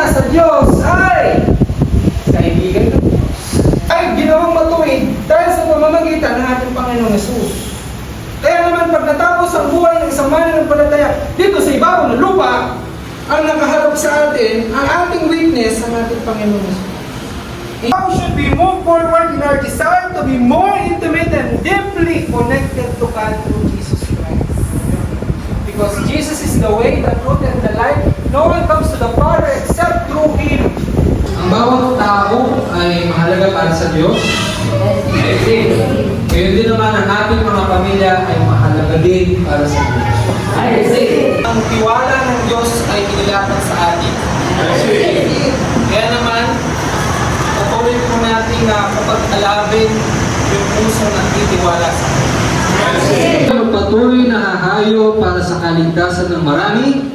para sa Diyos ay kaibigan ng Diyos ay ginawang matuwid dahil sa pamamagitan ng ating Panginoong Hesus. Kaya naman pag natapos ang buhay ng isang mananampalataya dito sa ibabaw ng lupa, ang nakaharap sa atin, ang ating witness, ang ating Panginoong Hesus. How should we move forward in our desire to be more intimate and deeply connected to God through Jesus Christ? Because Jesus is the way, the truth, and the life. No one comes to the Father except through Him. Ang bawat tao ay mahalaga para sa Diyos. Ngayon din naman ang ating mga pamilya ay mahalaga din para sa Diyos. Ang tiwala ng Diyos ay inilatag sa atin. Kaya naman, patuloy po natin na kapag-alabin yung puso ng titiwala sa atin. Patuloy na hahayo para sa kaligtasan ng marami.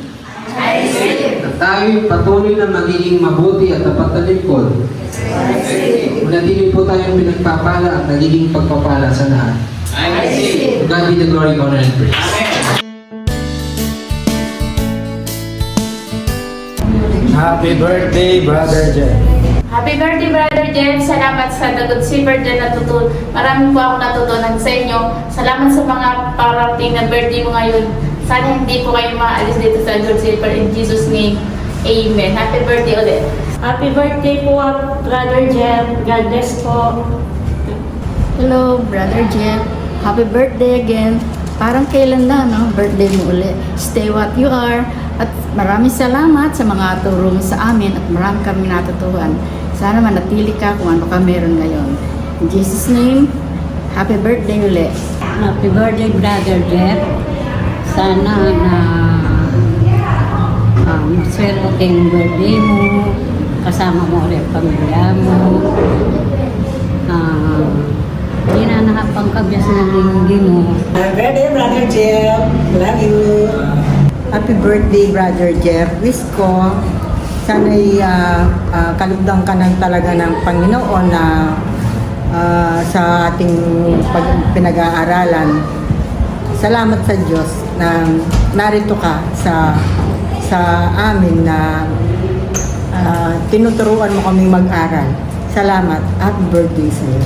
At tayo patuloy na magiging mabuti at tapat na lingkod. Manatili po tayong pinagpapala at nagiging pagpapala sa lahat. God be the glory, honor, and praise. Happy birthday, Brother Jeff. Happy birthday, Brother Jeff. Salamat sa The Good Shepherd na natutunan. Marami po ako natutunan sa inyo. Salamat sa mga parating na birthday mo ngayon. Sana hindi po kayo maalis dito sa Good Shepherd. In Jesus' name, Amen. Happy birthday ulit. Happy birthday po, Brother Jeff. God bless po. Hello, Brother Jeff. Happy birthday again. Parang kailan na, no? Birthday mo ulit. Stay what you are. At maraming salamat sa mga turo mo sa amin at marami kami natutuhan. Sana manatili ka kung ano ka meron ngayon. In Jesus' name, happy birthday ulit. Happy birthday, Brother Jeff. Sana na swerte yung birthday mo. Kasama mo ulit ang pamilya mo. Hindi na nakapangkabyas na hindi mo. Happy birthday, Brother Jeff. Love you. Happy birthday, Brother Jeff. Wish ko, sana'y kalugdan ka ng talaga ng Panginoon na sa ating pinag-aaralan. Salamat sa Diyos na narito ka sa amin na tinuturuan mo kaming mag-aral. Salamat. Happy birthday sa'yo.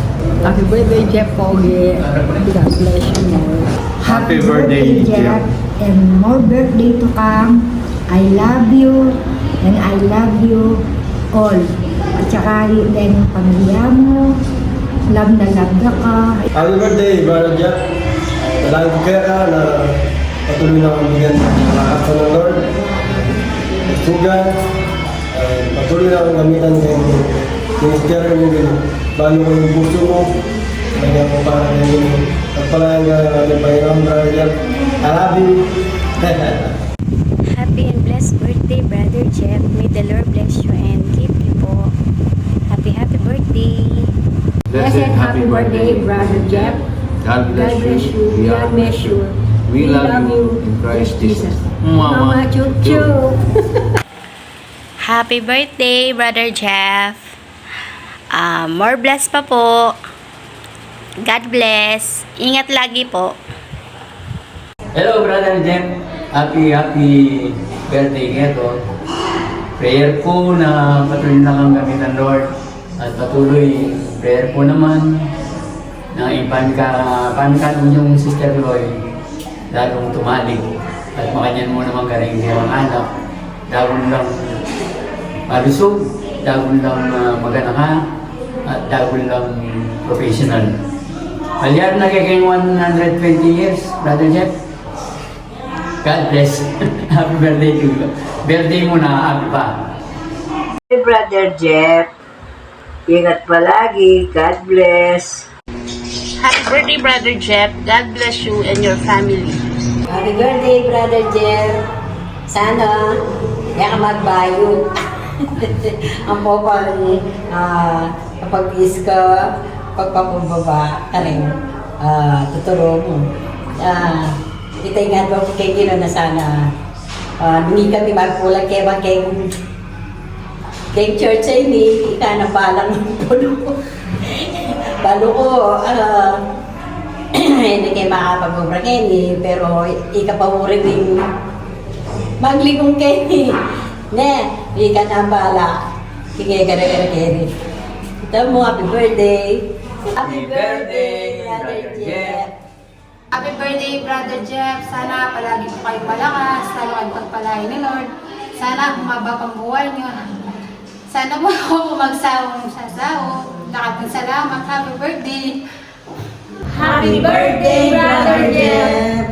Happy birthday, Jeff Pogi. God bless you more. Happy birthday, Jeff. And more birthday to come. I love you and I love you all. At saka din pamilya mo. Love na ka. Happy birthday, Brother Jeff. Dalangin ko kaya na patuloy na kamigan ng lahat ng Lord. Sugan, patuloy na akong gamitan ng minister mo din. Bago ko yung puso mo, kaya ko para ngayon. Pagpalayan ka ng ating Panginoon, Brother Jeff. I love you. Happy and blessed birthday, Brother Jeff. May the Lord bless you and keep you po. Happy birthday. Blessed happy birthday, Brother Jeff. God bless you. God bless you. We love you in Christ Jesus. Mama, chup-chup. Happy birthday, Brother Jeff. More bless pa po. God bless. Ingat lagi po. Hello, Brother Jeff. Happy birthday ngayon. Prayer ko na patuloy na kang gamitan, Lord. At patuloy, prayer ko naman na ipankan yung Sister Loy lalong tumalig at makanyan mo naman karang-hirang anak. Dagon lang malusog, dagon lang magana ka, at dagon lang professional. Palyar na kay 120 years, Brother Jeff. God bless. Happy birthday to you. Birthday mo na, happy pa. Brother Jeff, ingat palagi. God bless. Happy birthday, Brother Jeff. God bless you and your family. Happy birthday, Brother Jeff. Sana, hindi ka magbayo. Ang popal, kapag-is ka, pagpapababa ka rin, tuturo mo. Itingan mo kay Gino na sana, hindi kami magpulang kay church ay hindi, ika na balang pulo. Balo ko, hindi kayo makapag-ubra Kenny, pero ika pa mo rin magligong Kenny. Ne, Ika na bala. Kaya gara-gara-gara. Ito mo, happy birthday. Happy birthday, Brother Jeff. Happy birthday, Brother Jeff. Sana palagi po kayo malakas, lalo kayo pagpalain ni Lord. Sana humaba pang buhay niyo. Sana mo ako magsawang sasaw. Lahat ng salamat. Happy birthday. Happy birthday, Brother Jeff.